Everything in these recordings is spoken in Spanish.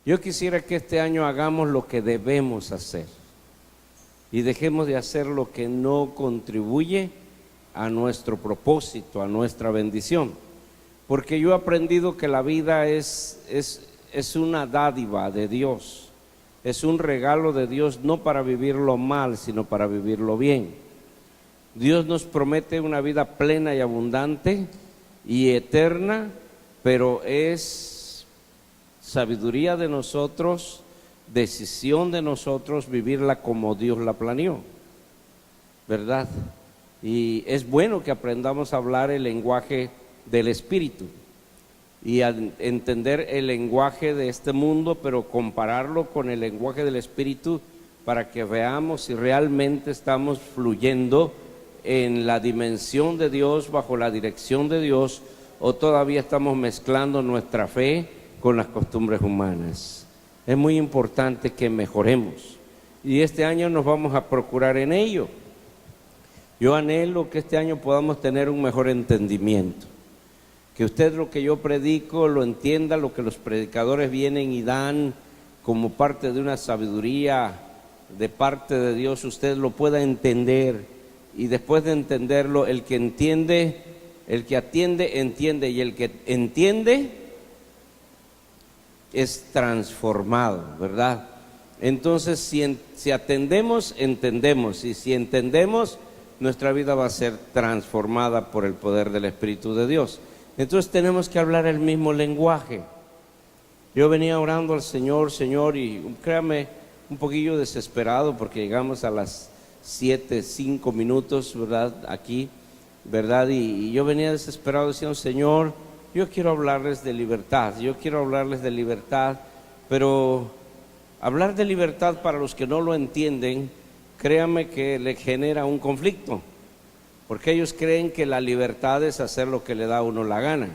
Yo quisiera que este año hagamos lo que debemos hacer y dejemos de hacer lo que no contribuye a nuestro propósito, a nuestra bendición. Porque yo he aprendido que la vida es una dádiva de Dios, es un regalo de Dios, no para vivirlo mal, sino para vivirlo bien. Dios nos promete una vida plena y abundante y eterna, pero es sabiduría de nosotros, decisión de nosotros vivirla como Dios la planeó, ¿verdad? Y es bueno que aprendamos a hablar el lenguaje del Espíritu y a entender el lenguaje de este mundo, pero compararlo con el lenguaje del Espíritu para que veamos si realmente estamos fluyendo en la dimensión de Dios, bajo la dirección de Dios, o todavía estamos mezclando nuestra fe con las costumbres humanas. Es muy importante que mejoremos y este año nos vamos a procurar en ello. Yo anhelo que este año podamos tener un mejor entendimiento, que usted lo que yo predico lo entienda, lo que los predicadores vienen y dan como parte de una sabiduría de parte de Dios, usted lo pueda entender. Y después de entenderlo, el que entiende, el que atiende, entiende, y el que entiende es transformado, ¿verdad? Entonces, si atendemos, entendemos, y si entendemos, nuestra vida va a ser transformada por el poder del Espíritu de Dios. Entonces tenemos que hablar el mismo lenguaje. Yo venía orando al Señor, y créame, un poquillo desesperado porque llegamos a las 7:05 minutos, ¿verdad? Aquí, ¿verdad? Y yo venía desesperado diciendo, Señor, yo quiero hablarles de libertad, pero hablar de libertad para los que no lo entienden, créame que le genera un conflicto, porque ellos creen que la libertad es hacer lo que le da a uno la gana,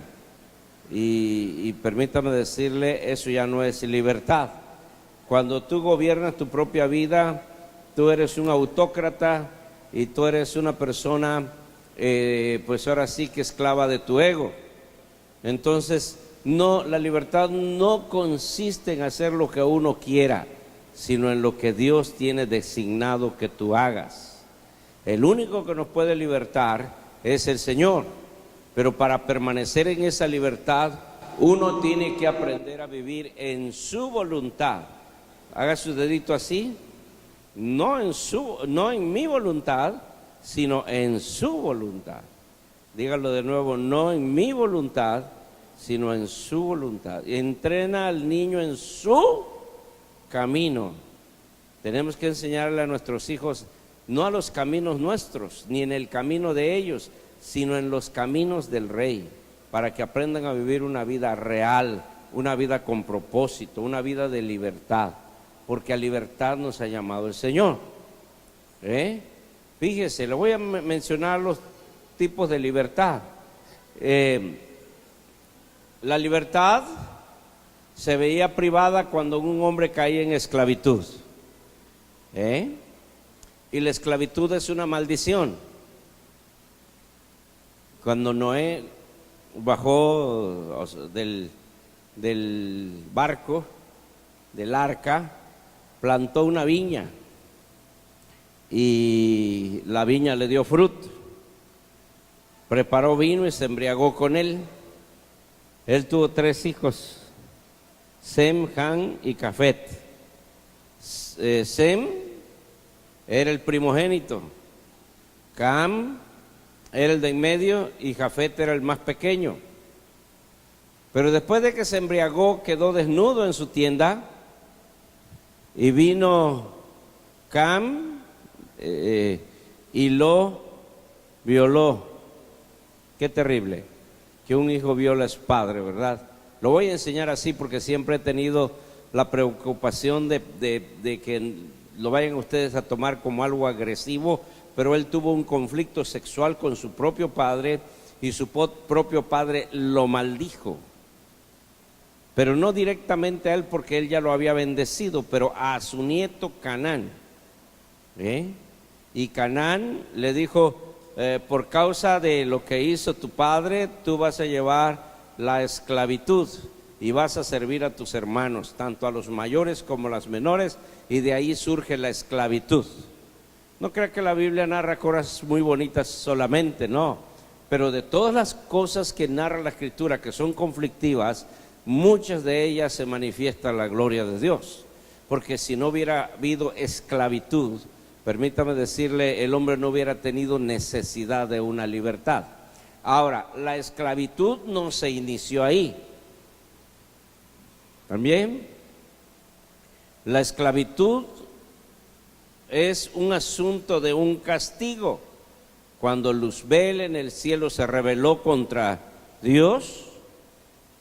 y permítame decirle, eso ya no es libertad. Cuando tú gobiernas tu propia vida, tú eres un autócrata y tú eres una persona, pues ahora sí que esclava de tu ego. Entonces, no, la libertad no consiste en hacer lo que uno quiera, sino en lo que Dios tiene designado que tú hagas. El único que nos puede libertar es el Señor, pero para permanecer en esa libertad, uno tiene que aprender a vivir en su voluntad. Haga su dedito así. No en mi voluntad, sino en su voluntad. Dígalo de nuevo, no en mi voluntad, sino en su voluntad. Entrena al niño en su camino. Tenemos que enseñarle a nuestros hijos, no a los caminos nuestros, ni en el camino de ellos, sino en los caminos del Rey, para que aprendan a vivir una vida real, una vida con propósito, una vida de libertad. Porque a libertad nos ha llamado el Señor. Fíjese, le voy a mencionar los tipos de libertad. La libertad se veía privada cuando un hombre caía en esclavitud. Y la esclavitud es una maldición. Cuando Noé bajó del barco, del arca, plantó una viña y la viña le dio fruto, preparó vino y se embriagó con él. Él tuvo 3 hijos, Sem, Ham y Jafet. Sem era el primogénito, Cam era el de en medio y Jafet era el más pequeño. Pero después de que se embriagó, quedó desnudo en su tienda. Y vino Cam y lo violó. Qué terrible que un hijo viola a su padre, ¿verdad? Lo voy a enseñar así porque siempre he tenido la preocupación de que lo vayan ustedes a tomar como algo agresivo, pero él tuvo un conflicto sexual con su propio padre y su propio padre lo maldijo. Pero no directamente a él porque él ya lo había bendecido, pero a su nieto Canaán. Y Canaán le dijo, por causa de lo que hizo tu padre, tú vas a llevar la esclavitud. y vas a servir a tus hermanos, tanto a los mayores como a las menores, y de ahí surge la esclavitud. No crea que la Biblia narra cosas muy bonitas solamente, no, pero de todas las cosas que narra la Escritura que son conflictivas, muchas de ellas se manifiesta la gloria de Dios, porque si no hubiera habido esclavitud, permítame decirle, el hombre no hubiera tenido necesidad de una libertad. Ahora, la esclavitud no se inició ahí. También, la esclavitud es un asunto de un castigo. Cuando Luzbel en el cielo se rebeló contra Dios,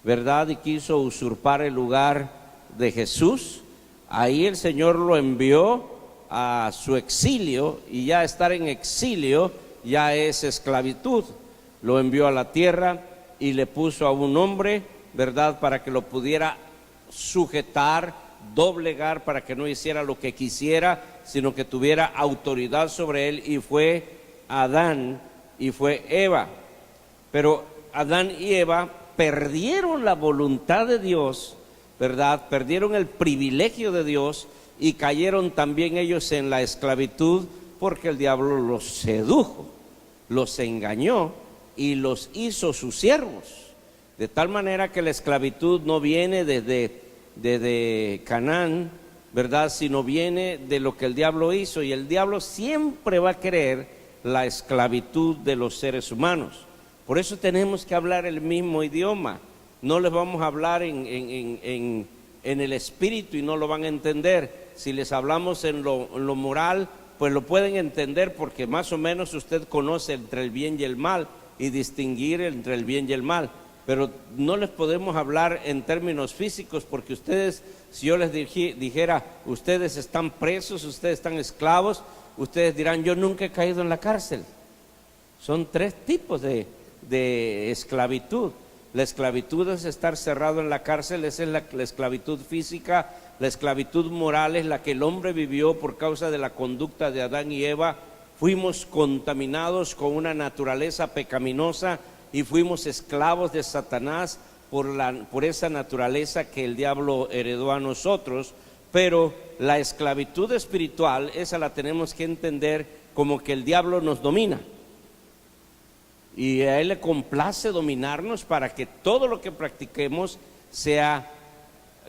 ¿verdad? Y quiso usurpar el lugar de Jesús, ahí el Señor lo envió a su exilio, y ya estar en exilio ya es esclavitud. Lo envió a la tierra y le puso a un hombre, ¿verdad?, para que lo pudiera sujetar, doblegar, para que no hiciera lo que quisiera, sino que tuviera autoridad sobre él, y fue Adán y fue Eva. Pero Adán y Eva perdieron la voluntad de Dios, ¿verdad? Perdieron el privilegio de Dios y cayeron también ellos en la esclavitud, porque el diablo los sedujo, los engañó y los hizo sus siervos. De tal manera que la esclavitud no viene desde Canaán, ¿verdad?, sino viene de lo que el diablo hizo, y el diablo siempre va a querer la esclavitud de los seres humanos. Por eso tenemos que hablar el mismo idioma. No les vamos a hablar en el espíritu y no lo van a entender. Si les hablamos en lo moral, pues lo pueden entender, porque más o menos usted conoce entre el bien y el mal y distinguir entre el bien y el mal. Pero no les podemos hablar en términos físicos, porque ustedes, si yo les dijera, ustedes están presos, ustedes están esclavos, ustedes dirán, yo nunca he caído en la cárcel. Son tres tipos de esclavitud. La esclavitud es estar cerrado en la cárcel, esa es la esclavitud física. La esclavitud moral es la que el hombre vivió por causa de la conducta de Adán y Eva. Fuimos contaminados con una naturaleza pecaminosa y fuimos esclavos de Satanás por esa naturaleza que el diablo heredó a nosotros. Pero la esclavitud espiritual, esa la tenemos que entender como que el diablo nos domina, y a él le complace dominarnos para que todo lo que practiquemos sea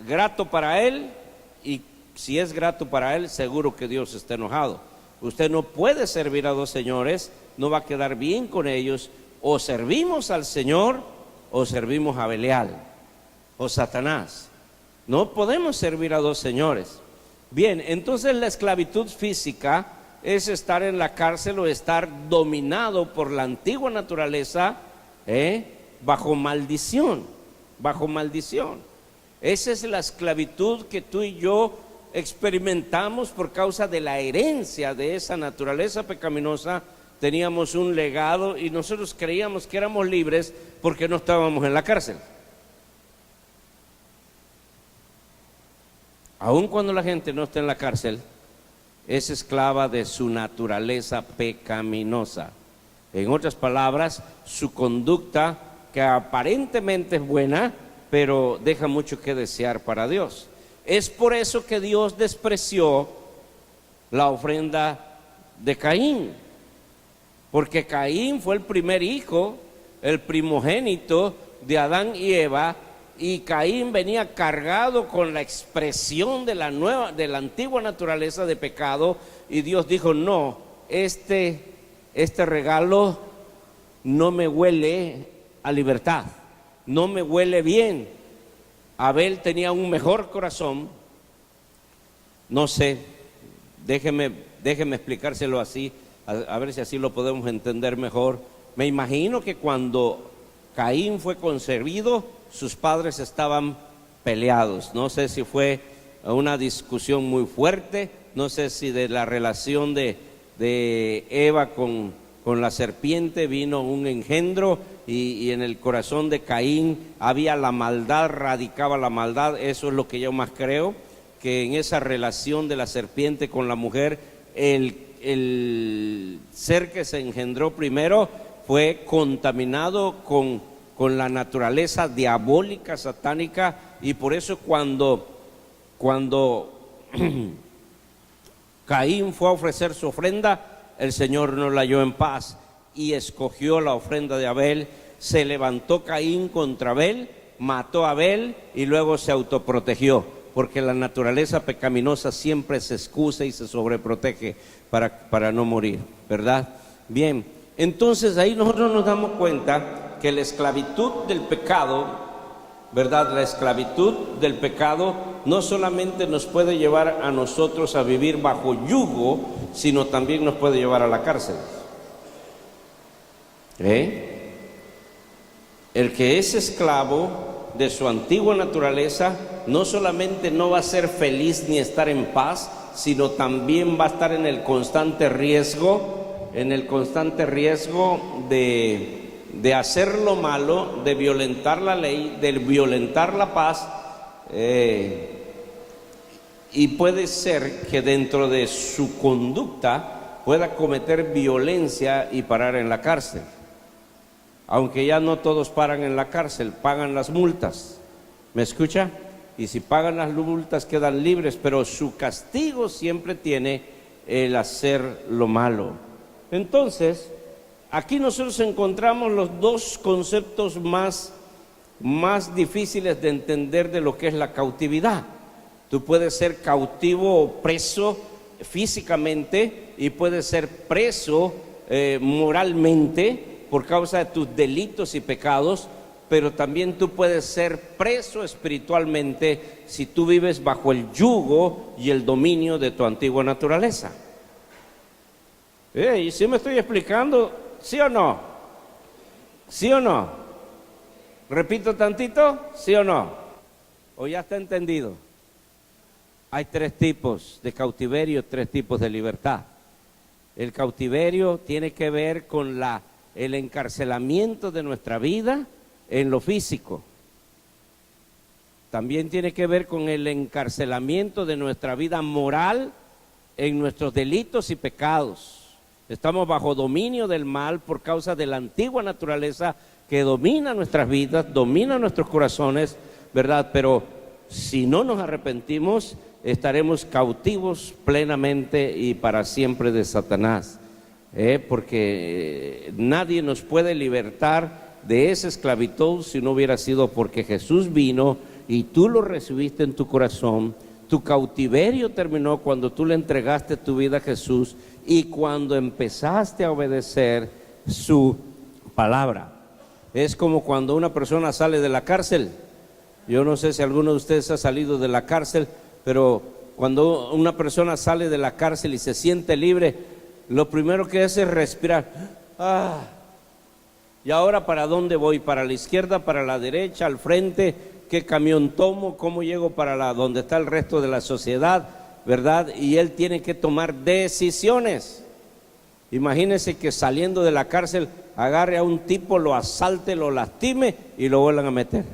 grato para él, y si es grato para él, seguro que Dios está enojado. Usted no puede servir a dos señores, no va a quedar bien con ellos. O servimos al Señor o servimos a Belial o Satanás. No podemos servir a dos señores. Bien, entonces la esclavitud física es estar en la cárcel o estar dominado por la antigua naturaleza, bajo maldición, bajo maldición. Esa es la esclavitud que tú y yo experimentamos por causa de la herencia de esa naturaleza pecaminosa. Teníamos un legado y nosotros creíamos que éramos libres porque no estábamos en la cárcel. Aun cuando la gente no está en la cárcel, es esclava de su naturaleza pecaminosa. En otras palabras, su conducta, que aparentemente es buena, pero deja mucho que desear para Dios. Es por eso que Dios despreció la ofrenda de Caín, porque Caín fue el primer hijo, el primogénito de Adán y Eva, y Caín venía cargado con la expresión de la antigua naturaleza de pecado, y Dios dijo, no, este regalo no me huele a libertad, no me huele bien. Abel tenía un mejor corazón, no sé, déjeme explicárselo así, a ver si así lo podemos entender mejor. Me imagino que cuando Caín fue concebido, sus padres estaban peleados. No sé si fue una discusión muy fuerte, no sé si de la relación de Eva con la serpiente vino un engendro, y en el corazón de Caín había la maldad, radicaba la maldad. Eso es lo que yo más creo, que en esa relación de la serpiente con la mujer, el ser que se engendró primero fue contaminado con con la naturaleza diabólica, satánica, y por eso cuando Caín fue a ofrecer su ofrenda, el Señor no la halló en paz y escogió la ofrenda de Abel. Se levantó Caín contra Abel, mató a Abel y luego se autoprotegió, porque la naturaleza pecaminosa siempre se excusa y se sobreprotege para no morir, ¿verdad? Bien, entonces ahí nosotros nos damos cuenta que la esclavitud del pecado, ¿verdad? La esclavitud del pecado no solamente nos puede llevar a nosotros a vivir bajo yugo, sino también nos puede llevar a la cárcel. El que es esclavo de su antigua naturaleza no solamente no va a ser feliz ni estar en paz, sino también va a estar en el constante riesgo, de hacer lo malo, de violentar la ley, de violentar la paz, y puede ser que dentro de su conducta pueda cometer violencia y parar en la cárcel. Aunque ya no todos paran en la cárcel, pagan las multas. ¿Me escucha? Y si pagan las multas quedan libres, pero su castigo siempre tiene el hacer lo malo. Entonces, aquí nosotros encontramos los dos conceptos más difíciles de entender de lo que es la cautividad. Tú puedes ser cautivo o preso físicamente y puedes ser preso moralmente por causa de tus delitos y pecados, pero también tú puedes ser preso espiritualmente si tú vives bajo el yugo y el dominio de tu antigua naturaleza. ¿Y si me estoy explicando? ¿Sí o no? ¿Sí o no? ¿Repito tantito? ¿Sí o no? ¿O ya está entendido? Hay tres tipos de cautiverio, tres tipos de libertad. El cautiverio tiene que ver con el encarcelamiento de nuestra vida en lo físico. También tiene que ver con el encarcelamiento de nuestra vida moral en nuestros delitos y pecados. Estamos bajo dominio del mal por causa de la antigua naturaleza que domina nuestras vidas, domina nuestros corazones, ¿verdad? Pero si no nos arrepentimos, estaremos cautivos plenamente y para siempre de Satanás. Porque nadie nos puede libertar de esa esclavitud si no hubiera sido porque Jesús vino y tú lo recibiste en tu corazón. Tu cautiverio terminó cuando tú le entregaste tu vida a Jesús y cuando empezaste a obedecer su palabra. Es como cuando una persona sale de la cárcel. Yo no sé si alguno de ustedes ha salido de la cárcel, pero cuando una persona sale de la cárcel y se siente libre, lo primero que hace es respirar. ¿Y ahora para dónde voy? ¿Para la izquierda, para la derecha, al frente? ¿Qué camión tomo? ¿Cómo llego para donde está el resto de la sociedad? ¿Verdad? Y él tiene que tomar decisiones. Imagínense que saliendo de la cárcel agarre a un tipo, lo asalte, lo lastime y lo vuelvan a meter.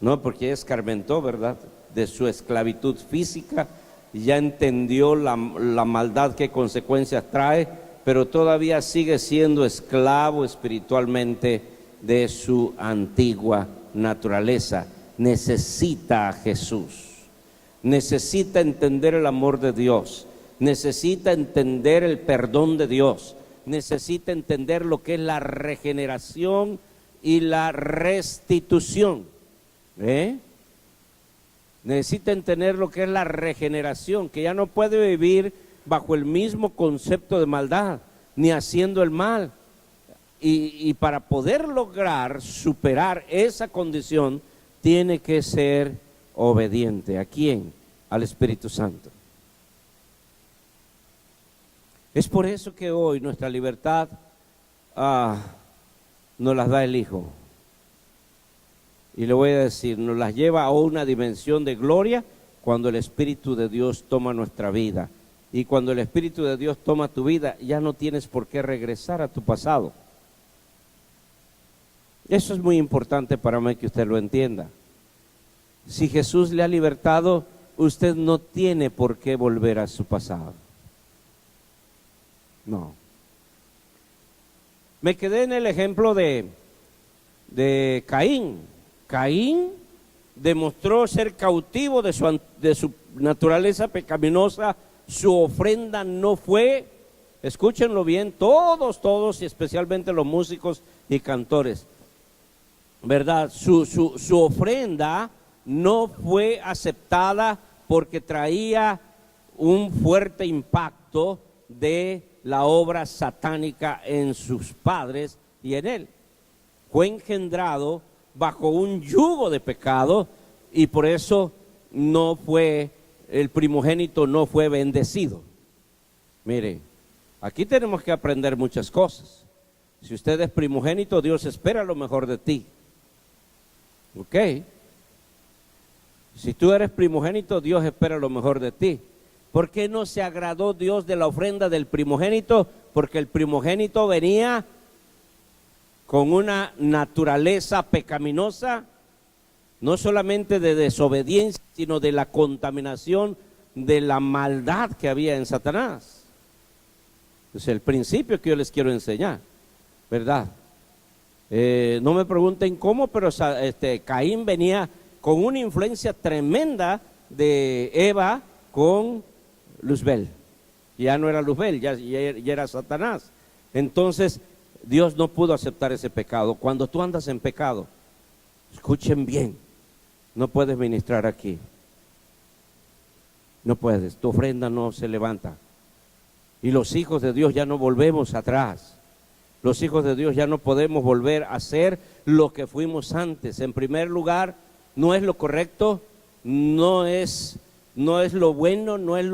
No, porque ya escarmentó, ¿verdad?, de su esclavitud física, ya entendió la maldad que consecuencias trae, pero todavía sigue siendo esclavo espiritualmente de su antigua naturaleza. Necesita a Jesús, necesita entender el amor de Dios, necesita entender el perdón de Dios, necesita entender lo que es la regeneración y la restitución. Necesita entender lo que es la regeneración, que ya no puede vivir bajo el mismo concepto de maldad, ni haciendo el mal. Y para poder lograr superar esa condición, tiene que ser obediente. ¿A quién? Al Espíritu Santo. Es por eso que hoy nuestra libertad nos las da el Hijo. Y le voy a decir, nos las lleva a una dimensión de gloria cuando el Espíritu de Dios toma nuestra vida. Y cuando el Espíritu de Dios toma tu vida, ya no tienes por qué regresar a tu pasado. Eso es muy importante para mí que usted lo entienda. Si Jesús le ha libertado, usted no tiene por qué volver a su pasado. No. Me quedé en el ejemplo de de Caín. Caín demostró ser cautivo de su naturaleza pecaminosa. Su ofrenda no fue, escúchenlo bien, todos y especialmente los músicos y cantores, ¿verdad? Su ofrenda no fue aceptada porque traía un fuerte impacto de la obra satánica en sus padres y en él. Fue engendrado bajo un yugo de pecado y por eso el primogénito no fue bendecido. Mire, aquí tenemos que aprender muchas cosas. Si usted es primogénito, Dios espera lo mejor de ti. ¿Ok? Si tú eres primogénito, Dios espera lo mejor de ti. ¿Por qué no se agradó Dios de la ofrenda del primogénito? Porque el primogénito venía con una naturaleza pecaminosa, no solamente de desobediencia, sino de la contaminación de la maldad que había en Satanás. Es el principio que yo les quiero enseñar, ¿verdad? No me pregunten cómo, pero Caín venía con una influencia tremenda de Eva con Luzbel. Ya no era Luzbel, ya era Satanás. Entonces Dios no pudo aceptar ese pecado. Cuando tú andas en pecado, escuchen bien, no puedes ministrar aquí. No puedes, tu ofrenda no se levanta. Y los hijos de Dios ya no volvemos atrás. Los hijos de Dios ya no podemos volver a ser lo que fuimos antes. En primer lugar, no es lo correcto, no es lo bueno, no es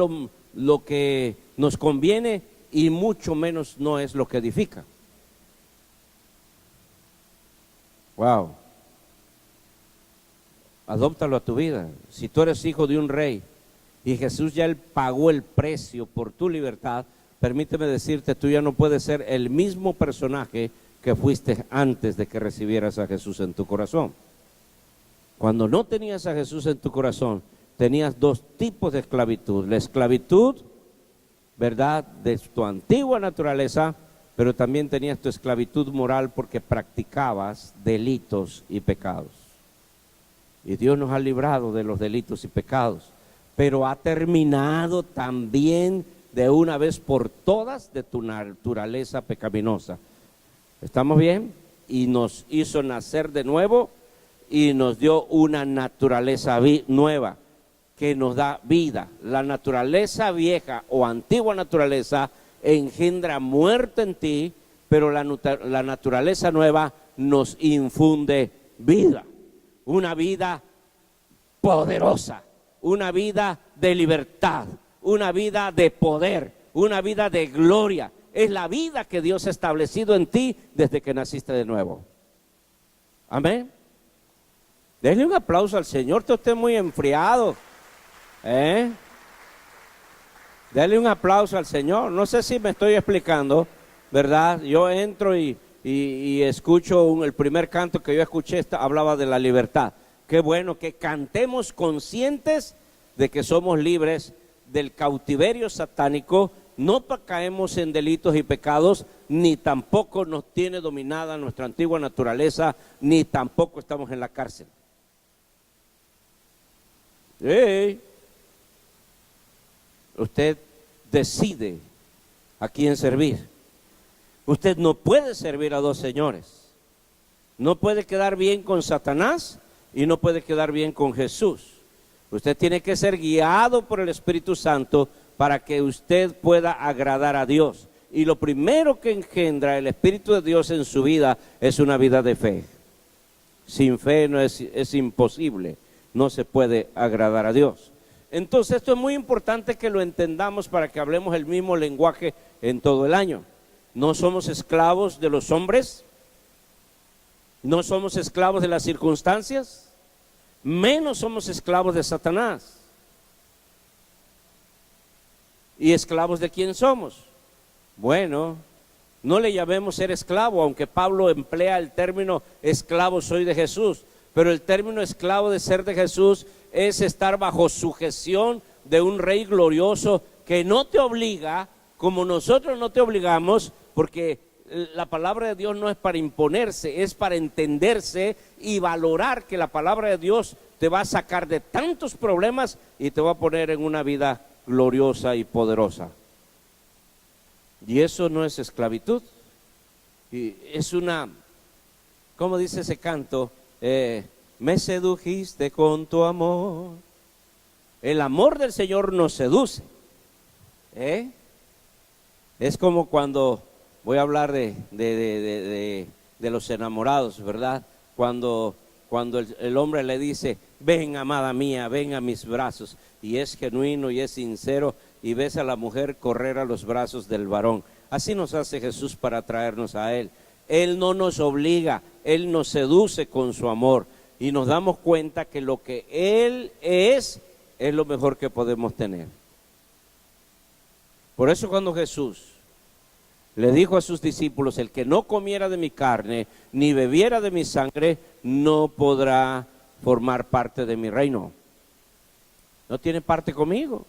lo que nos conviene y mucho menos no es lo que edifica. Wow. Adóptalo a tu vida. Si tú eres hijo de un rey y Jesús ya pagó el precio por tu libertad, permíteme decirte, tú ya no puedes ser el mismo personaje que fuiste antes de que recibieras a Jesús en tu corazón. Cuando no tenías a Jesús en tu corazón, tenías dos tipos de esclavitud. La esclavitud, ¿verdad?, de tu antigua naturaleza, pero también tenías tu esclavitud moral porque practicabas delitos y pecados. Y Dios nos ha librado de los delitos y pecados, pero ha terminado también de una vez por todas de tu naturaleza pecaminosa. ¿Estamos bien? Y nos hizo nacer de nuevo y nos dio una naturaleza nueva que nos da vida. La naturaleza vieja o antigua naturaleza engendra muerte en ti, pero la naturaleza nueva nos infunde vida. Una vida poderosa, una vida de libertad, una vida de poder, una vida de gloria. Es la vida que Dios ha establecido en ti desde que naciste de nuevo. Amén. Denle un aplauso al Señor. Usted muy enfriado. Denle un aplauso al Señor. No sé si me estoy explicando, ¿verdad? Yo entro y escucho el primer canto que yo escuché hablaba de la libertad. Qué bueno que cantemos conscientes de que somos libres del cautiverio satánico. No caemos en delitos y pecados, ni tampoco nos tiene dominada nuestra antigua naturaleza, ni tampoco estamos en la cárcel. Usted decide a quién servir. Usted no puede servir a dos señores. No puede quedar bien con Satanás y no puede quedar bien con Jesús. Usted tiene que ser guiado por el Espíritu Santo para que usted pueda agradar a Dios. Y lo primero que engendra el Espíritu de Dios en su vida es una vida de fe. Sin fe no es imposible, no se puede agradar a Dios. Entonces esto es muy importante que lo entendamos para que hablemos el mismo lenguaje en todo el año. No somos esclavos de los hombres, no somos esclavos de las circunstancias, menos somos esclavos de Satanás. ¿Y esclavos de quién somos? Bueno, no le llamemos ser esclavo, aunque Pablo emplea el término esclavo soy de Jesús, pero el término esclavo de ser de Jesús es estar bajo sujeción de un rey glorioso que no te obliga, como nosotros no te obligamos, porque la palabra de Dios no es para imponerse, es para entenderse y valorar que la palabra de Dios te va a sacar de tantos problemas y te va a poner en una vida gloriosa y poderosa. Y eso no es esclavitud. Y es una, ¿cómo dice ese canto? Me sedujiste con tu amor. El amor del Señor nos seduce. Es como cuando, voy a hablar de los enamorados, ¿verdad? Cuando el hombre le dice, ven amada mía, ven a mis brazos, y es genuino y es sincero, y ves a la mujer correr a los brazos del varón. Así nos hace Jesús para traernos a Él. Él no nos obliga, Él nos seduce con su amor, y nos damos cuenta que lo que Él es lo mejor que podemos tener. Por eso cuando Jesús le dijo a sus discípulos, el que no comiera de mi carne, ni bebiera de mi sangre, no podrá formar parte de mi reino. No tiene parte conmigo.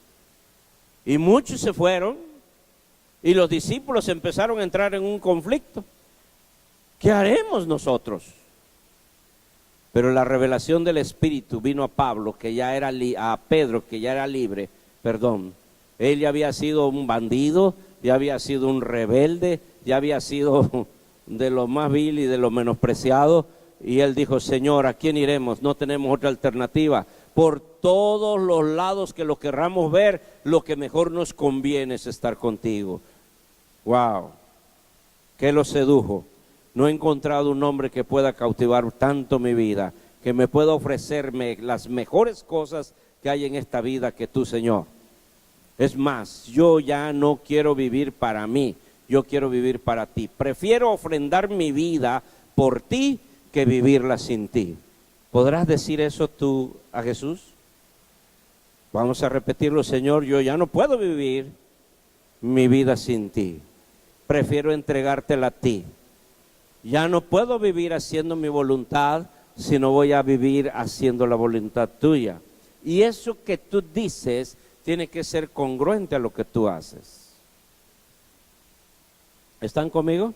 Y muchos se fueron, y los discípulos empezaron a entrar en un conflicto. ¿Qué haremos nosotros? Pero la revelación del Espíritu vino a Pablo, que ya era a Pedro, que ya era libre, perdón. Él ya había sido un bandido, ya había sido un rebelde, ya había sido de lo más vil y de lo menospreciado. Y él dijo, Señor, ¿a quién iremos? No tenemos otra alternativa. Por todos los lados que lo querramos ver, lo que mejor nos conviene es estar contigo. Wow, ¿qué lo sedujo? No he encontrado un hombre que pueda cautivar tanto mi vida, que me pueda ofrecerme las mejores cosas que hay en esta vida que tú, Señor. Es más, yo ya no quiero vivir para mí, yo quiero vivir para ti. Prefiero ofrendar mi vida por ti que vivirla sin ti. ¿Podrás decir eso tú a Jesús? Vamos a repetirlo, Señor, yo ya no puedo vivir mi vida sin ti. Prefiero entregártela a ti. Ya no puedo vivir haciendo mi voluntad, sino voy a vivir haciendo la voluntad tuya. Y eso que tú dices tiene que ser congruente a lo que tú haces. ¿Están conmigo?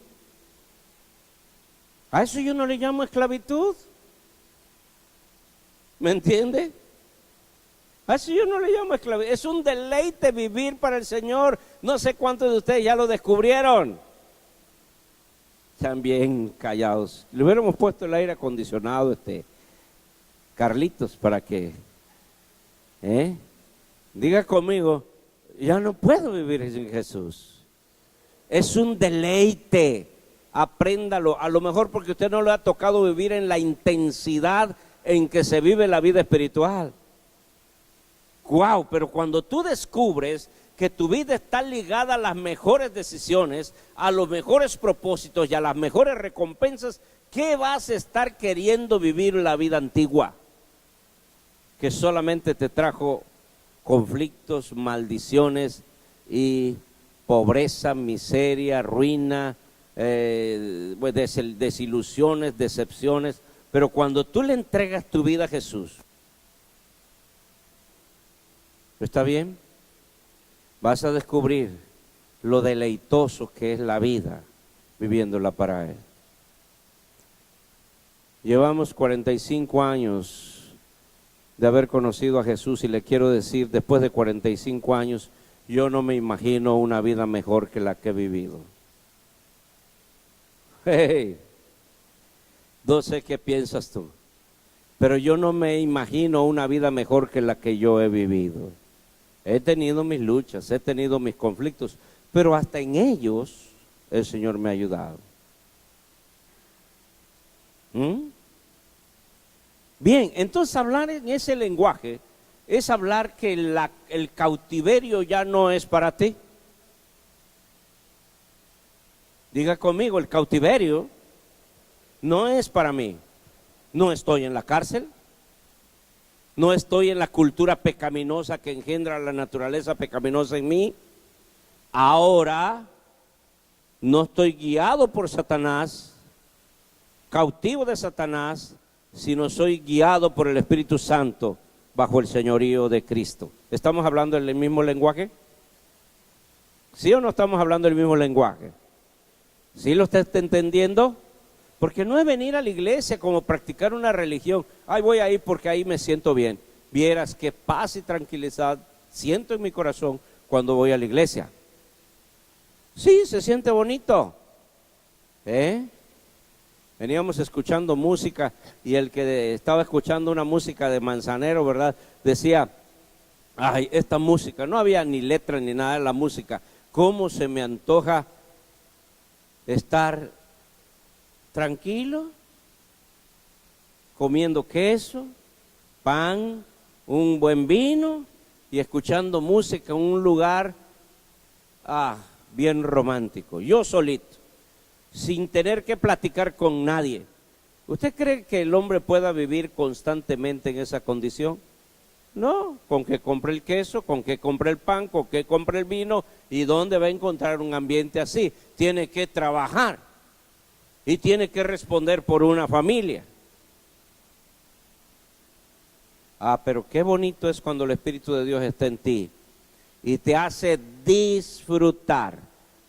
A eso yo no le llamo esclavitud. ¿Me entiende? A eso yo no le llamo esclavitud. Es un deleite vivir para el Señor. No sé cuántos de ustedes ya lo descubrieron. Están bien callados. Le hubiéramos puesto el aire acondicionado, Carlitos, para que diga conmigo, ya no puedo vivir sin Jesús. Es un deleite. Apréndalo. A lo mejor porque usted no le ha tocado vivir en la intensidad en que se vive la vida espiritual. Wow, pero cuando tú descubres que tu vida está ligada a las mejores decisiones, a los mejores propósitos y a las mejores recompensas, ¿qué vas a estar queriendo vivir la vida antigua? Que solamente te trajo conflictos, maldiciones y pobreza, miseria, ruina, desilusiones, decepciones. Pero cuando tú le entregas tu vida a Jesús, ¿está bien? Vas a descubrir lo deleitoso que es la vida viviéndola para Él. Llevamos 45 años de haber conocido a Jesús y le quiero decir, después de 45 años, yo no me imagino una vida mejor que la que he vivido. Hey, no sé qué piensas tú, pero yo no me imagino una vida mejor que la que yo he vivido. He tenido mis luchas, he tenido mis conflictos, pero hasta en ellos el Señor me ha ayudado. Bien, entonces hablar en ese lenguaje es hablar que el cautiverio ya no es para ti. Diga conmigo, el cautiverio no es para mí. No estoy en la cárcel. No estoy en la cultura pecaminosa que engendra la naturaleza pecaminosa en mí. Ahora no estoy guiado por Satanás, cautivo de Satanás, sino soy guiado por el Espíritu Santo bajo el señorío de Cristo. ¿Estamos hablando del mismo lenguaje? ¿Sí o no estamos hablando del mismo lenguaje? ¿Sí lo está entendiendo? Porque no es venir a la iglesia como practicar una religión. Ay, voy a ir porque ahí me siento bien. Vieras qué paz y tranquilidad siento en mi corazón cuando voy a la iglesia. Sí, se siente bonito. Veníamos escuchando música y el que estaba escuchando una música de Manzanero, ¿verdad? Decía, ay, esta música, no había ni letra ni nada de la música. ¿Cómo se me antoja estar tranquilo, comiendo queso, pan, un buen vino y escuchando música en un lugar bien romántico, yo solito, sin tener que platicar con nadie? ¿Usted cree que el hombre pueda vivir constantemente en esa condición? No, con que compre el queso, con que compre el pan, con que compre el vino. ¿Y dónde va a encontrar un ambiente así? Tiene que trabajar y tiene que responder por una familia. Pero qué bonito es cuando el Espíritu de Dios está en ti y te hace disfrutar.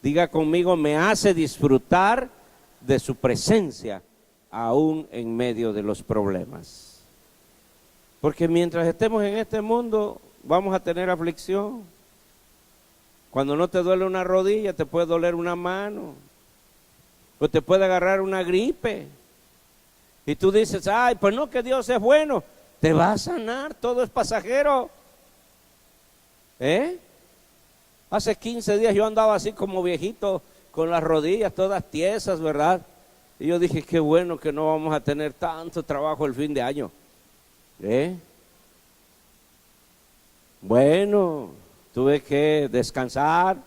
Diga conmigo, me hace disfrutar de su presencia aún en medio de los problemas. Porque mientras estemos en este mundo vamos a tener aflicción. Cuando no te duele una rodilla, te puede doler una mano, o te puede agarrar una gripe. Y tú dices, ay, pues no, que Dios es bueno. Te va a sanar, todo es pasajero. Hace 15 días yo andaba así como viejito, con las rodillas todas tiesas, ¿verdad? Y yo dije, qué bueno que no vamos a tener tanto trabajo el fin de año. Bueno, tuve que descansar,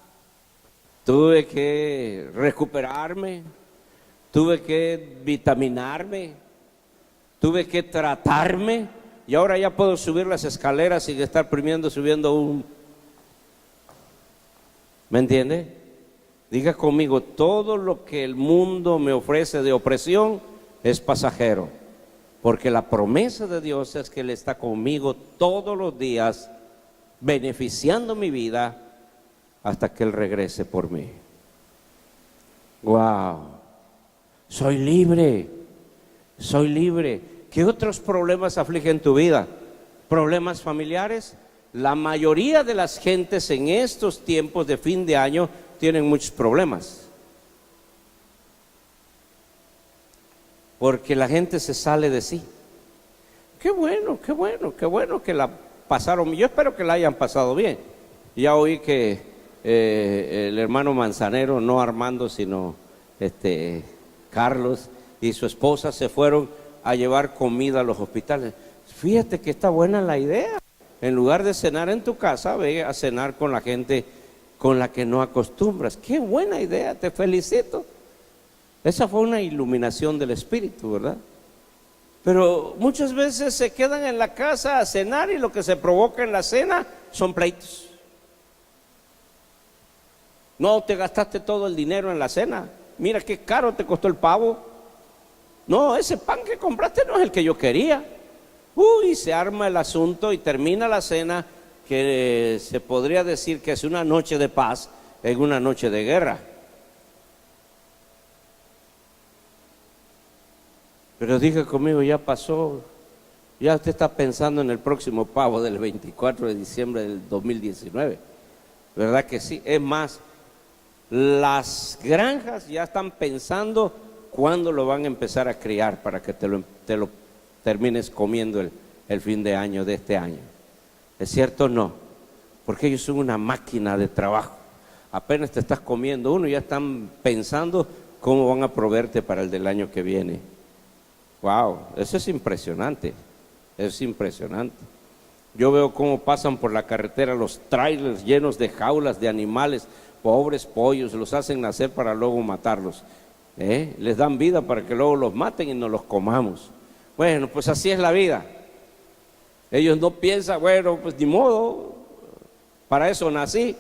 tuve que recuperarme, tuve que vitaminarme, tuve que tratarme, y ahora ya puedo subir las escaleras sin estar subiendo ¿me entiende? Diga conmigo, todo lo que el mundo me ofrece de opresión es pasajero. Porque la promesa de Dios es que Él está conmigo todos los días, beneficiando mi vida hasta que Él regrese por mí. ¡Wow! Soy libre, soy libre. ¿Qué otros problemas afligen tu vida? ¿Problemas familiares? La mayoría de las gentes en estos tiempos de fin de año tienen muchos problemas. Porque la gente se sale de sí. Qué bueno, qué bueno, qué bueno que la pasaron. Yo espero que la hayan pasado bien. Ya oí que el hermano Manzanero, no Armando, sino Carlos y su esposa se fueron a llevar comida a los hospitales. Fíjate que está buena la idea. En lugar de cenar en tu casa, ve a cenar con la gente con la que no acostumbras. Qué buena idea, te felicito. Esa fue una iluminación del Espíritu, ¿verdad? Pero muchas veces se quedan en la casa a cenar y lo que se provoca en la cena son pleitos. No, te gastaste todo el dinero en la cena. Mira qué caro te costó el pavo. No, ese pan que compraste no es el que yo quería. Se arma el asunto y termina la cena, que se podría decir que es una noche de paz en una noche de guerra. Pero diga conmigo, ya pasó, ya usted está pensando en el próximo pavo del 24 de diciembre del 2019, ¿verdad que sí? Es más, las granjas ya están pensando cuándo lo van a empezar a criar para que te lo termines comiendo el fin de año de este año. ¿Es cierto o no? Porque ellos son una máquina de trabajo. Apenas te estás comiendo uno, ya están pensando cómo van a proveerte para el del año que viene. Wow, eso es impresionante, es impresionante. Yo veo cómo pasan por la carretera los trailers llenos de jaulas de animales, pobres pollos, los hacen nacer para luego matarlos. Les dan vida para que luego los maten y nos los comamos. Bueno, pues así es la vida. Ellos no piensan, bueno, pues ni modo, para eso nací.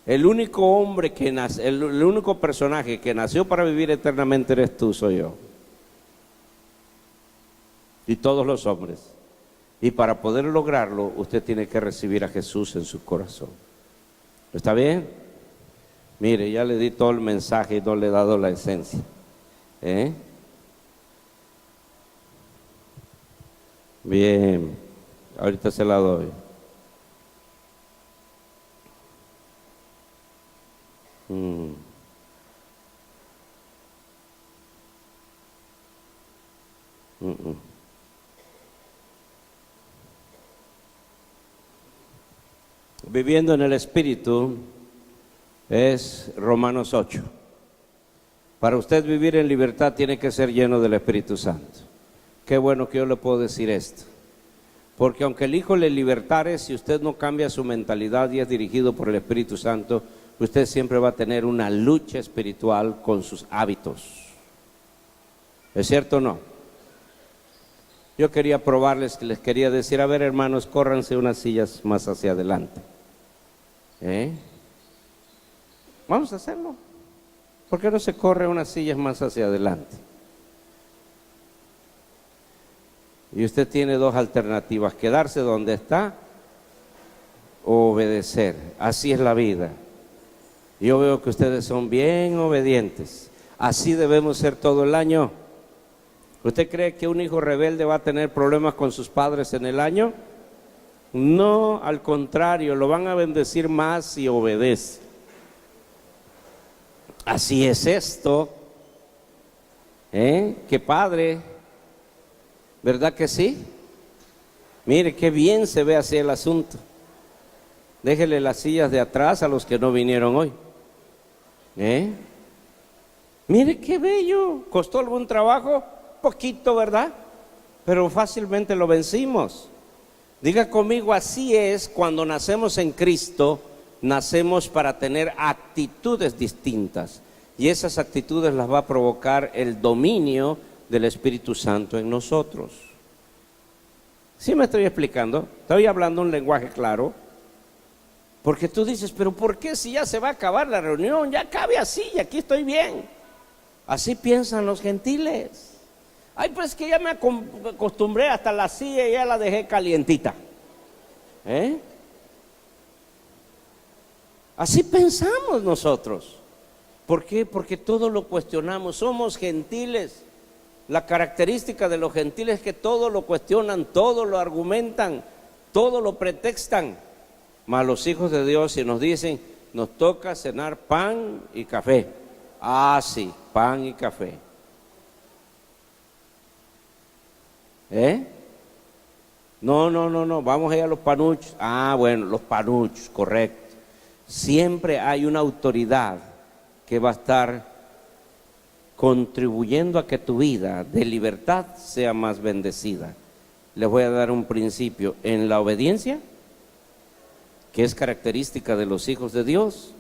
El único hombre que nace, el único personaje que nació para vivir eternamente eres tú, soy yo. Y todos los hombres. Y para poder lograrlo, usted tiene que recibir a Jesús en su corazón. ¿Está bien? Mire, ya le di todo el mensaje y no le he dado la esencia. ¿Eh? Bien, ahorita se la doy. Mm. Mm, mm. Viviendo en el Espíritu es Romanos 8. Para usted vivir en libertad tiene que ser lleno del Espíritu Santo. Qué bueno que yo le puedo decir esto. Porque aunque el Hijo le libertare, si usted no cambia su mentalidad y es dirigido por el Espíritu Santo, usted siempre va a tener una lucha espiritual con sus hábitos. ¿Es cierto o no? Yo quería probarles, les quería decir, a ver hermanos, córranse unas sillas más hacia adelante. Vamos a hacerlo. ¿Por qué no se corre unas sillas más hacia adelante? Y usted tiene dos alternativas, quedarse donde está o obedecer. Así es la vida. Yo veo que ustedes son bien obedientes. Así debemos ser todo el año. ¿Usted cree que un hijo rebelde va a tener problemas con sus padres en el año? No, al contrario, lo van a bendecir más si obedece. Así es esto. Qué padre. ¿Verdad que sí? Mire, qué bien se ve así el asunto. Déjele las sillas de atrás a los que no vinieron hoy. Mire qué bello. ¿Costó algún trabajo? Poquito, ¿verdad? Pero fácilmente lo vencimos. Diga conmigo, así es cuando nacemos en Cristo, nacemos para tener actitudes distintas. Y esas actitudes las va a provocar el dominio del Espíritu Santo en nosotros. ¿Sí me estoy explicando? Estoy hablando un lenguaje claro. Porque tú dices, pero ¿por qué si ya se va a acabar la reunión? Ya acabe así y aquí estoy bien. Así piensan los gentiles. Ay, pues que ya me acostumbré, hasta la silla ya la dejé calientita. Así pensamos nosotros. ¿Por qué? Porque todo lo cuestionamos. Somos gentiles. La característica de los gentiles es que todo lo cuestionan, todo lo argumentan, todo lo pretextan. Mas los hijos de Dios, si nos dicen, nos toca cenar pan y café. Ah, sí, pan y café. No, vamos a ir a los panuchos. Ah, bueno, los panuchos, correcto. Siempre hay una autoridad que va a estar contribuyendo a que tu vida de libertad sea más bendecida. Les voy a dar un principio. En la obediencia, que es característica de los hijos de Dios,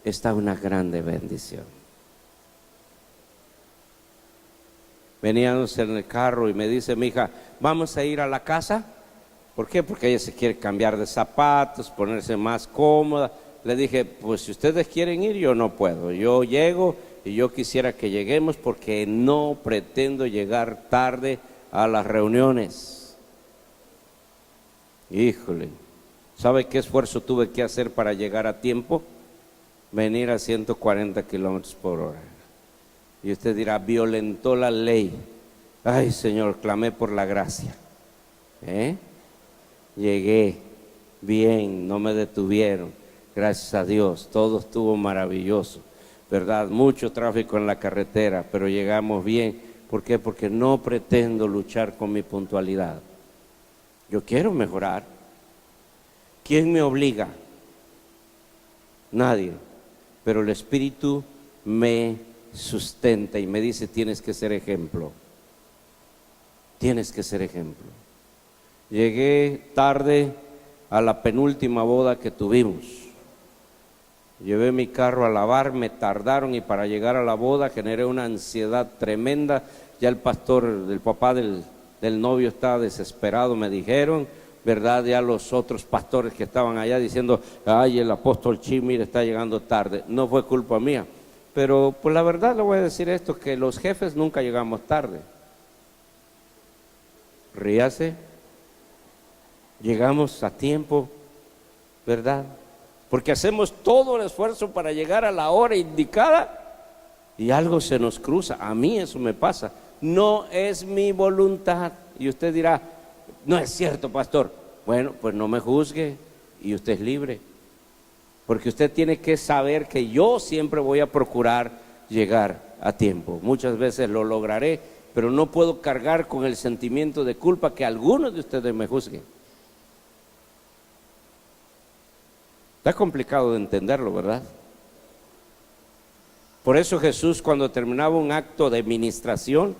está una grande bendición. Veníamos en el carro y me dice mi hija, vamos a ir a la casa. ¿Por qué? Porque ella se quiere cambiar de zapatos, ponerse más cómoda. Le dije, pues si ustedes quieren ir, yo no puedo. Yo llego y yo quisiera que lleguemos porque no pretendo llegar tarde a las reuniones. Híjole, ¿sabe qué esfuerzo tuve que hacer para llegar a tiempo? Venir a 140 kilómetros por hora. Y usted dirá, violentó la ley. Ay, Señor, clamé por la gracia. Llegué bien, no me detuvieron. Gracias a Dios, todo estuvo maravilloso, ¿verdad? Mucho tráfico en la carretera, pero llegamos bien. ¿Por qué? Porque no pretendo luchar con mi puntualidad. Yo quiero mejorar. ¿Quién me obliga? Nadie. Pero el Espíritu me sustenta y me dice, tienes que ser ejemplo. Tienes que ser ejemplo. Llegué tarde a la penúltima boda que tuvimos. Llevé mi carro a lavar, me tardaron y para llegar a la boda generé una ansiedad tremenda. Ya el pastor, el papá del novio estaba desesperado, me dijeron, ¿verdad? Ya los otros pastores que estaban allá diciendo, ay, el apóstol Chimir está llegando tarde. No fue culpa mía. Pero pues la verdad le voy a decir esto, que los jefes nunca llegamos tarde. Ríase. Llegamos a tiempo, ¿verdad? porque hacemos todo el esfuerzo para llegar a la hora indicada y algo se nos cruza. A mí eso me pasa, no es mi voluntad. Y usted dirá, no es cierto, pastor. Bueno, pues no me juzgue y usted es libre, porque usted tiene que saber que yo siempre voy a procurar llegar a tiempo. Muchas veces lo lograré, pero no puedo cargar con el sentimiento de culpa que algunos de ustedes me juzguen. Está complicado de entenderlo, ¿verdad? Por eso Jesús, cuando terminaba un acto de ministración,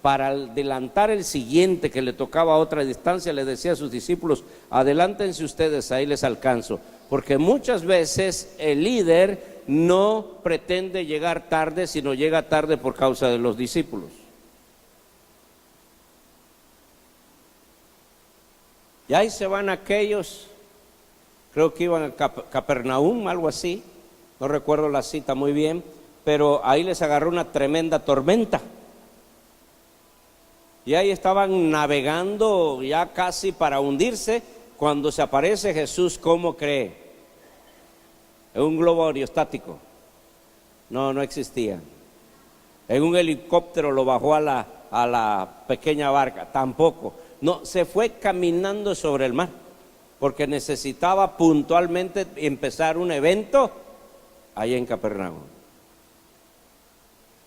para adelantar el siguiente que le tocaba a otra distancia, le decía a sus discípulos, adelántense ustedes, ahí les alcanzo. Porque muchas veces el líder no pretende llegar tarde, sino llega tarde por causa de los discípulos. Y ahí se van aquellos, creo que iban a Capernaum, algo así, no recuerdo la cita muy bien, pero ahí les agarró una tremenda tormenta. Y ahí estaban navegando ya casi para hundirse, cuando se aparece Jesús. ¿Cómo cree? En un globo aerostático. No existía. En un helicóptero lo bajó a la pequeña barca. Tampoco. No, se fue caminando sobre el mar, porque necesitaba puntualmente empezar un evento ahí en Capernaum.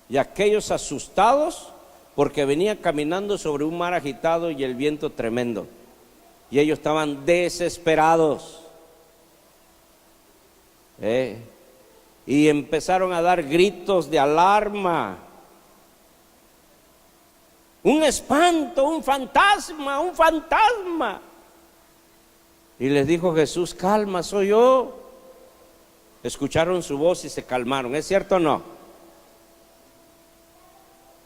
Y aquellos asustados, porque venía caminando sobre un mar agitado y el viento tremendo, y ellos estaban desesperados, y empezaron a dar gritos de alarma, un espanto, un fantasma, un fantasma. Y les dijo Jesús, calma, soy yo. Escucharon su voz y se calmaron. ¿Es cierto o no?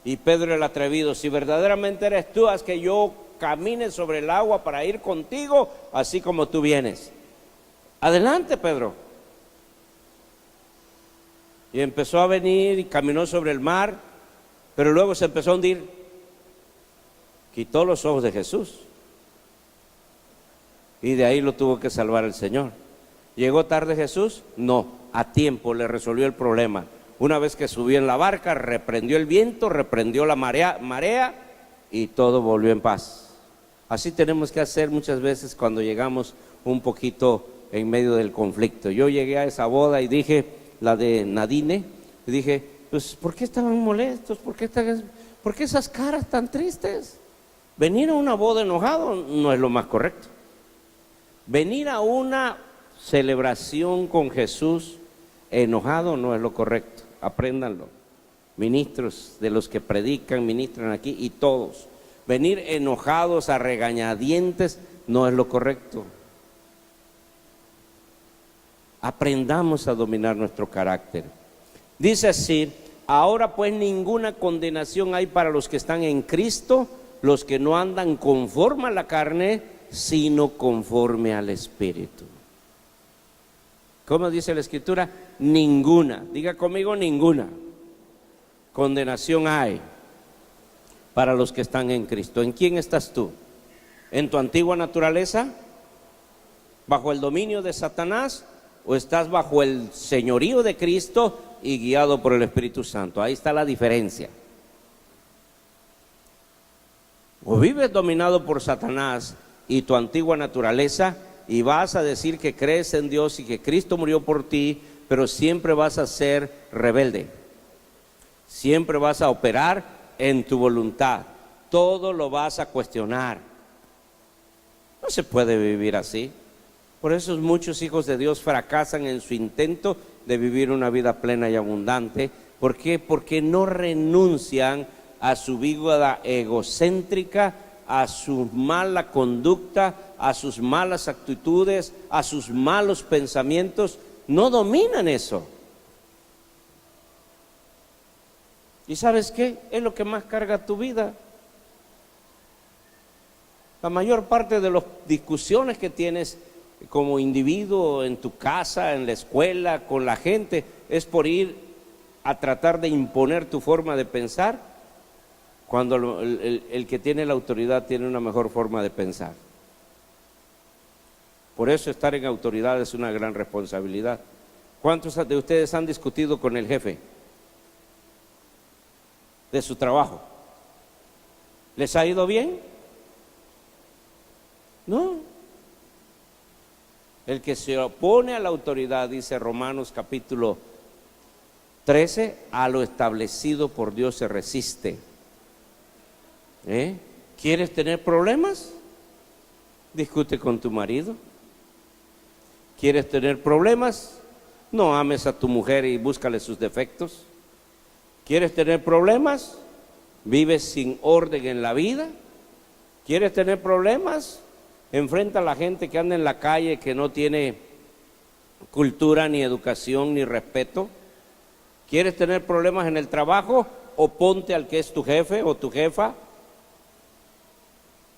Y Pedro el atrevido, si verdaderamente eres tú, haz que yo camine sobre el agua para ir contigo, así como tú vienes. Adelante, Pedro. Y empezó a venir y caminó sobre el mar, pero luego se empezó a hundir. Quitó los ojos de Jesús y de ahí lo tuvo que salvar el Señor. ¿Llegó tarde Jesús? No, a tiempo le resolvió el problema. Una vez que subió en la barca, reprendió el viento, reprendió la marea y todo volvió en paz. Así tenemos que hacer muchas veces cuando llegamos un poquito en medio del conflicto. Yo llegué a esa boda y dije, la de Nadine, y dije, pues ¿por qué estaban molestos? ¿Por qué esas caras tan tristes? Venir a una boda enojado no es lo más correcto. Venir a una celebración con Jesús enojado no es lo correcto. Apréndanlo, ministros de los que predican, ministran aquí y todos. Venir enojados a regañadientes no es lo correcto. Aprendamos a dominar nuestro carácter. Dice así, ahora pues ninguna condenación hay para los que están en Cristo, los que no andan conforme a la carne, sino conforme al Espíritu. ¿Cómo dice la Escritura? Ninguna, diga conmigo, ninguna condenación hay para los que están en Cristo. ¿En quién estás tú? ¿En tu antigua naturaleza? ¿Bajo el dominio de Satanás? ¿O estás bajo el señorío de Cristo y guiado por el Espíritu Santo? Ahí está la diferencia. O vives dominado por Satanás y tu antigua naturaleza, y vas a decir que crees en Dios y que Cristo murió por ti, pero siempre vas a ser rebelde. Siempre vas a operar en tu voluntad. Todo lo vas a cuestionar. No se puede vivir así. Por eso muchos hijos de Dios fracasan en su intento de vivir una vida plena y abundante. ¿Por qué? Porque no renuncian a su vida egocéntrica, a su mala conducta, a sus malas actitudes, a sus malos pensamientos. No dominan eso. ¿Y sabes qué? Es lo que más carga tu vida. La mayor parte de las discusiones que tienes como individuo en tu casa, en la escuela, con la gente, es por ir a tratar de imponer tu forma de pensar, cuando el que tiene la autoridad tiene una mejor forma de pensar. Por eso estar en autoridad es una gran responsabilidad. ¿Cuántos de ustedes han discutido con el jefe de su trabajo? ¿Les ha ido bien? No. El que se opone a la autoridad, dice Romanos capítulo 13, a lo establecido por Dios se resiste. ¿Quieres tener problemas? Discute con tu marido. ¿Quieres tener problemas? No ames a tu mujer y búscale sus defectos. ¿Quieres tener problemas? ¿Vives sin orden en la vida? ¿Quieres tener problemas? Enfrenta a la gente que anda en la calle, que no tiene cultura, ni educación, ni respeto. ¿Quieres tener problemas en el trabajo? Oponte al que es tu jefe o tu jefa.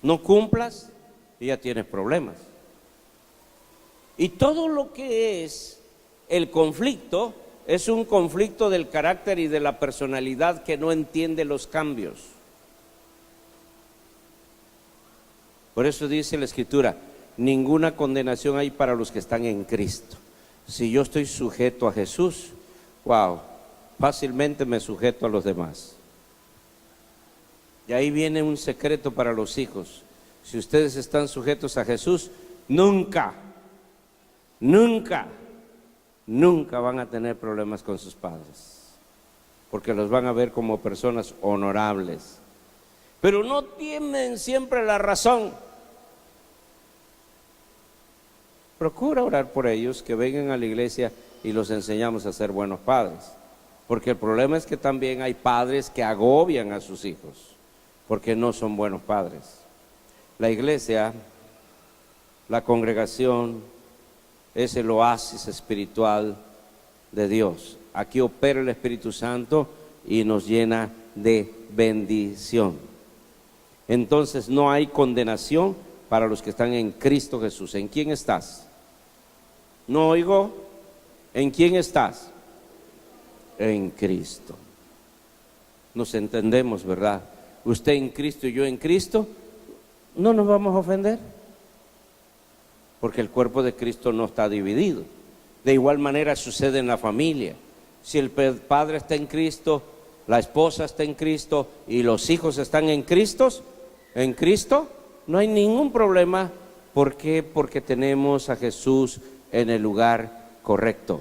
No cumplas y ya tienes problemas. Y todo lo que es el conflicto es un conflicto del carácter y de la personalidad que no entiende los cambios. Por eso dice la Escritura, ninguna condenación hay para los que están en Cristo. Si yo estoy sujeto a Jesús, wow, fácilmente me sujeto a los demás. Y ahí viene un secreto para los hijos. Si ustedes están sujetos a Jesús, nunca van a tener problemas con sus padres, porque los van a ver como personas honorables. Pero no tienen siempre la razón. Procura orar por ellos, que vengan a la iglesia y los enseñamos a ser buenos padres. Porque el problema es que también hay padres que agobian a sus hijos, porque no son buenos padres. La iglesia, la congregación, es el oasis espiritual de Dios. Aquí opera el Espíritu Santo y nos llena de bendición. Entonces no hay condenación para los que están en Cristo Jesús. ¿En quién estás? No oigo. ¿En quién estás? En Cristo. Nos entendemos, ¿verdad? Usted en Cristo y yo en Cristo, no nos vamos a ofender, porque el cuerpo de Cristo no está dividido. De igual manera sucede en la familia. Si el padre está en Cristo, la esposa está en Cristo y los hijos están en Cristo, no hay ningún problema. ¿Por qué? Porque tenemos a Jesús en el lugar correcto.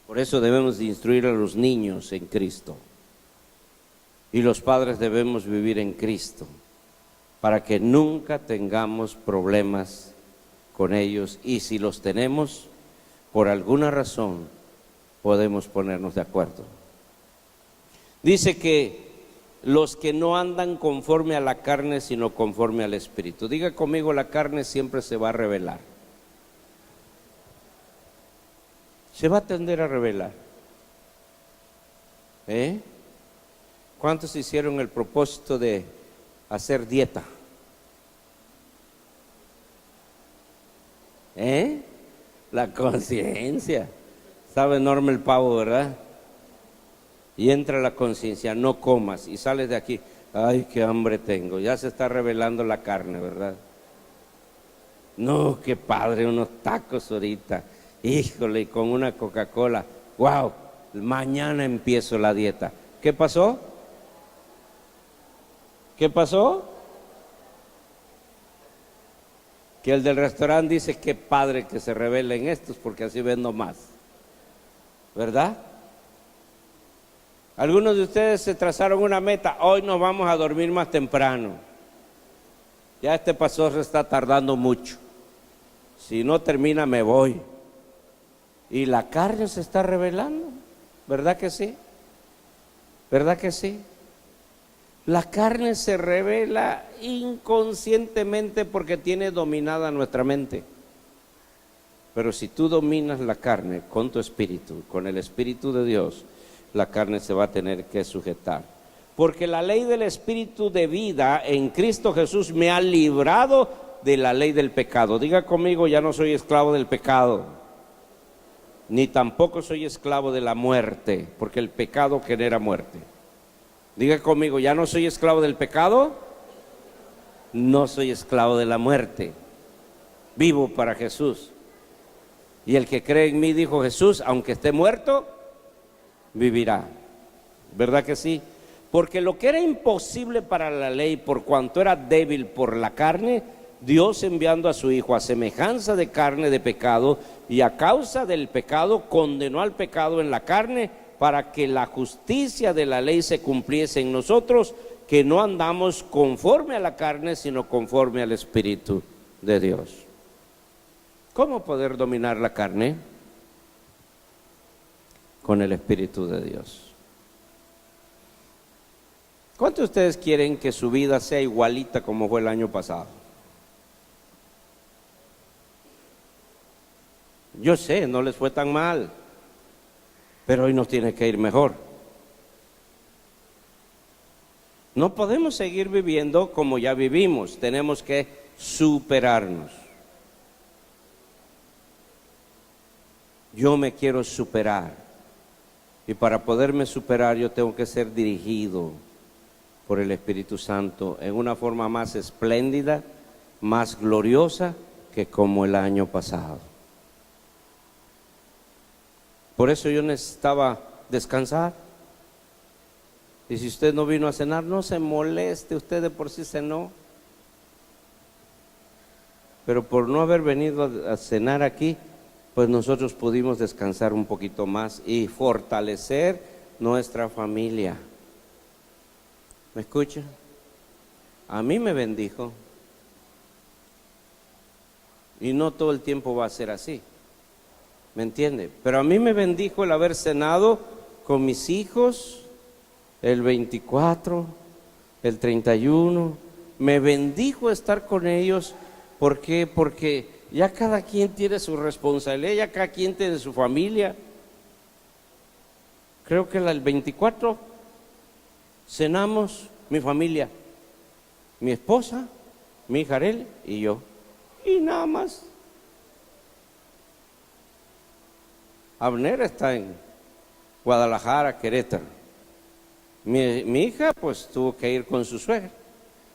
Por eso debemos de instruir a los niños en Cristo. Y los padres debemos vivir en Cristo, para que nunca tengamos problemas con ellos. Y si los tenemos, por alguna razón, podemos ponernos de acuerdo. Dice que los que no andan conforme a la carne, sino conforme al Espíritu. Diga conmigo, la carne siempre se va a rebelar. Se va a tender a rebelar. ¿Cuántos hicieron el propósito de hacer dieta? La conciencia. Sabe enorme el pavo, ¿verdad? Y entra la conciencia, no comas, y sales de aquí, ay, qué hambre tengo, ya se está revelando la carne, ¿verdad? No, qué padre, unos tacos ahorita, híjole, y con una Coca-Cola, wow, mañana empiezo la dieta. ¿Qué pasó? ¿Qué pasó? Que el del restaurante dice, qué padre que se revelen estos, porque así vendo más, ¿verdad? Algunos de ustedes se trazaron una meta, hoy nos vamos a dormir más temprano. Ya este pastor se está tardando mucho. Si no termina me voy. Y la carne se está revelando, ¿verdad que sí? ¿Verdad que sí? La carne se revela inconscientemente porque tiene dominada nuestra mente. Pero si tú dominas la carne con tu espíritu, con el Espíritu de Dios, la carne se va a tener que sujetar. Porque la ley del Espíritu de vida en Cristo Jesús me ha librado de la ley del pecado. Diga conmigo, ya no soy esclavo del pecado, ni tampoco soy esclavo de la muerte, porque el pecado genera muerte. Diga conmigo, ya no soy esclavo del pecado, no soy esclavo de la muerte, vivo para Jesús. Y el que cree en mí, dijo Jesús, aunque esté muerto, vivirá. ¿Verdad que sí? Porque lo que era imposible para la ley, por cuanto era débil por la carne, Dios, enviando a su Hijo a semejanza de carne de pecado, y a causa del pecado condenó al pecado en la carne, para que la justicia de la ley se cumpliese en nosotros, que no andamos conforme a la carne, sino conforme al Espíritu de Dios. ¿Cómo poder dominar la carne? Con el Espíritu de Dios. ¿Cuántos de ustedes quieren que su vida sea igualita como fue el año pasado? Yo sé, no les fue tan mal, pero hoy nos tiene que ir mejor. No podemos seguir viviendo como ya vivimos, tenemos que superarnos. Yo me quiero superar, y para poderme superar yo tengo que ser dirigido por el Espíritu Santo en una forma más espléndida, más gloriosa que como el año pasado. Por eso yo necesitaba descansar. Y si usted no vino a cenar, no se moleste, usted de por sí cenó. Pero por no haber venido a cenar aquí, pues nosotros pudimos descansar un poquito más y fortalecer nuestra familia. ¿Me escucha? A mí me bendijo. Y no todo el tiempo va a ser así. ¿Me entiende? Pero a mí me bendijo el haber cenado con mis hijos el 24, el 31. Me bendijo estar con ellos. ¿Por qué? Porque ya cada quien tiene su responsabilidad, ya cada quien tiene su familia. Creo que el 24 cenamos mi familia, mi esposa, mi hija Arely y yo. Y nada más. Abner está en Guadalajara, Querétaro. Mi hija pues tuvo que ir con su suegra.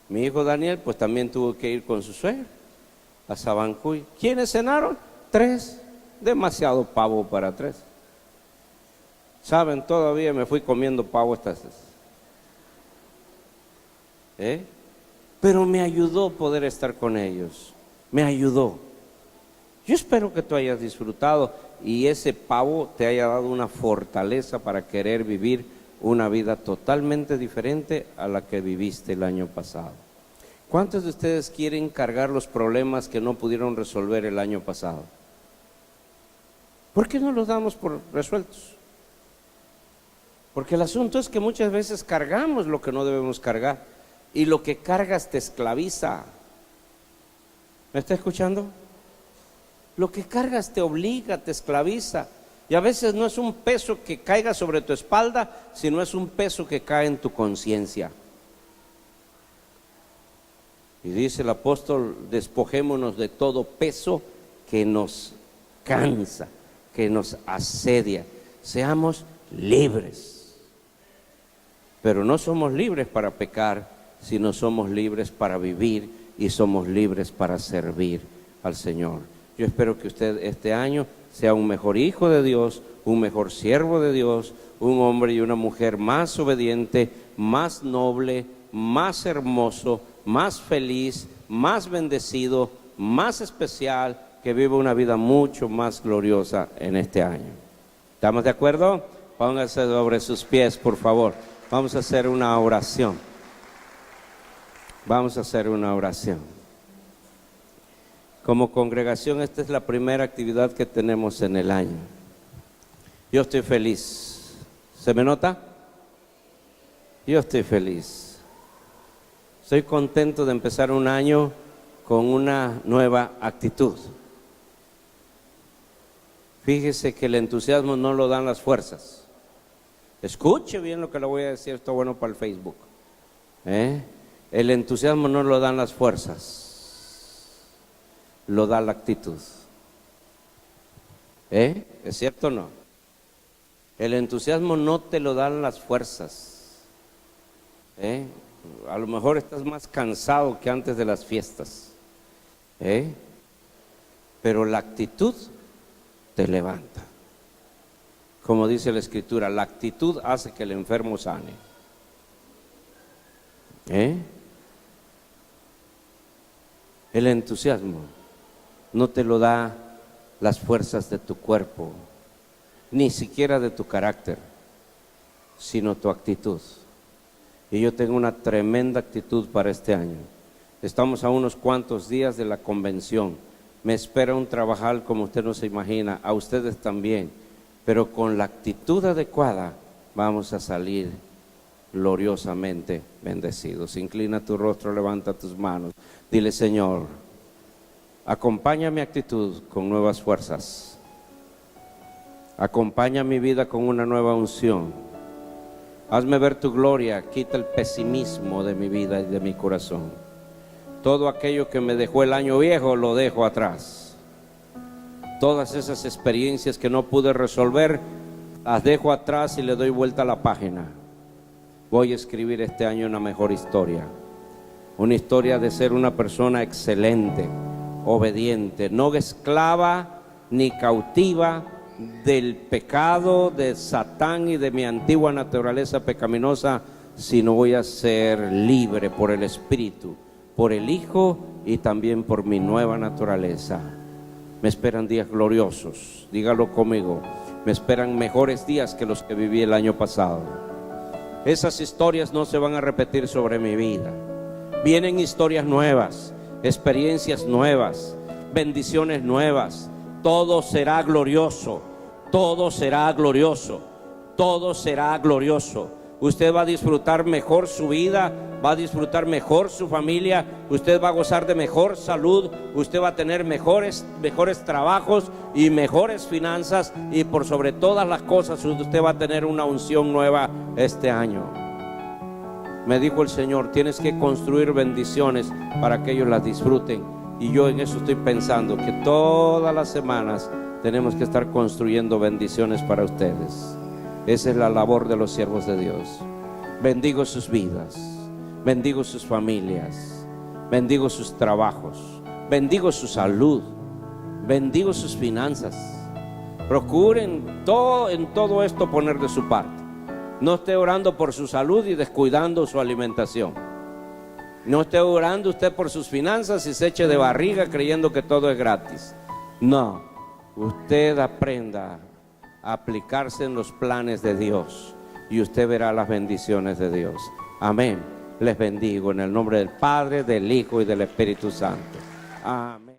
Mi hijo Daniel pues también tuvo que ir con su suegra a Sabancuy. ¿Quiénes cenaron? 3. Demasiado pavo para 3. Saben, todavía me fui comiendo pavo estas veces. Pero me ayudó poder estar con ellos. Me ayudó. Yo espero que tú hayas disfrutado y ese pavo te haya dado una fortaleza para querer vivir una vida totalmente diferente a la que viviste el año pasado. ¿Cuántos de ustedes quieren cargar los problemas que no pudieron resolver el año pasado? ¿Por qué no los damos por resueltos? Porque el asunto es que muchas veces cargamos lo que no debemos cargar, y lo que cargas te esclaviza. ¿Me está escuchando? Lo que cargas te obliga, te esclaviza. Y a veces no es un peso que caiga sobre tu espalda, sino es un peso que cae en tu conciencia. Y dice el apóstol, despojémonos de todo peso que nos cansa, que nos asedia. Seamos libres. Pero no somos libres para pecar, sino somos libres para vivir y somos libres para servir al Señor. Yo espero que usted este año sea un mejor hijo de Dios, un mejor siervo de Dios, un hombre y una mujer más obediente, más noble, más hermoso, más feliz, más bendecido, más especial, que viva una vida mucho más gloriosa en este año. ¿Estamos de acuerdo? Pónganse sobre sus pies, por favor. Vamos a hacer una oración. Vamos a hacer una oración. Como congregación, esta es la primera actividad que tenemos en el año. Yo estoy feliz. ¿Se me nota? Yo estoy feliz. Estoy contento de empezar un año con una nueva actitud. Fíjese que el entusiasmo no lo dan las fuerzas. Escuche bien lo que le voy a decir, esto es bueno para el Facebook. El entusiasmo no lo dan las fuerzas, lo da la actitud. ¿Es cierto o no? El entusiasmo no te lo dan las fuerzas. A lo mejor estás más cansado que antes de las fiestas, pero la actitud te levanta. Como dice la Escritura, la actitud hace que el enfermo sane. El entusiasmo no te lo da las fuerzas de tu cuerpo, ni siquiera de tu carácter, sino tu actitud. Y yo tengo una tremenda actitud para este año. Estamos a unos cuantos días de la convención. Me espera un trabajal como usted no se imagina, a ustedes también, pero con la actitud adecuada vamos a salir gloriosamente bendecidos. Inclina tu rostro, levanta tus manos, dile: Señor, acompaña mi actitud con nuevas fuerzas, acompaña mi vida con una nueva unción. Hazme ver tu gloria, quita el pesimismo de mi vida y de mi corazón. Todo aquello que me dejó el año viejo lo dejo atrás. Todas esas experiencias que no pude resolver las dejo atrás y le doy vuelta a la página. Voy a escribir este año una mejor historia. Una historia de ser una persona excelente, obediente, no esclava ni cautiva del pecado, de Satán y de mi antigua naturaleza pecaminosa, sino voy a ser libre por el Espíritu, por el Hijo y también por mi nueva naturaleza. Me esperan días gloriosos, dígalo conmigo, me esperan mejores días que los que viví el año pasado. Esas historias no se van a repetir sobre mi vida. Vienen historias nuevas, experiencias nuevas, bendiciones nuevas. Todo será glorioso, todo será glorioso, todo será glorioso. Usted va a disfrutar mejor su vida, va a disfrutar mejor su familia, usted va a gozar de mejor salud, usted va a tener mejores trabajos y mejores finanzas, y por sobre todas las cosas usted va a tener una unción nueva este año. Me dijo el Señor: tienes que construir bendiciones para que ellos las disfruten, y yo en eso estoy pensando, que todas las semanas tenemos que estar construyendo bendiciones para ustedes. Esa es la labor de los siervos de Dios. Bendigo sus vidas, bendigo sus familias, bendigo sus trabajos, bendigo su salud, bendigo sus finanzas. Procuren en todo esto poner de su parte. No esté orando por su salud y descuidando su alimentación. No esté orando usted por sus finanzas y se eche de barriga creyendo que todo es gratis. No, usted aprenda a aplicarse en los planes de Dios y usted verá las bendiciones de Dios. Amén. Les bendigo en el nombre del Padre, del Hijo y del Espíritu Santo. Amén.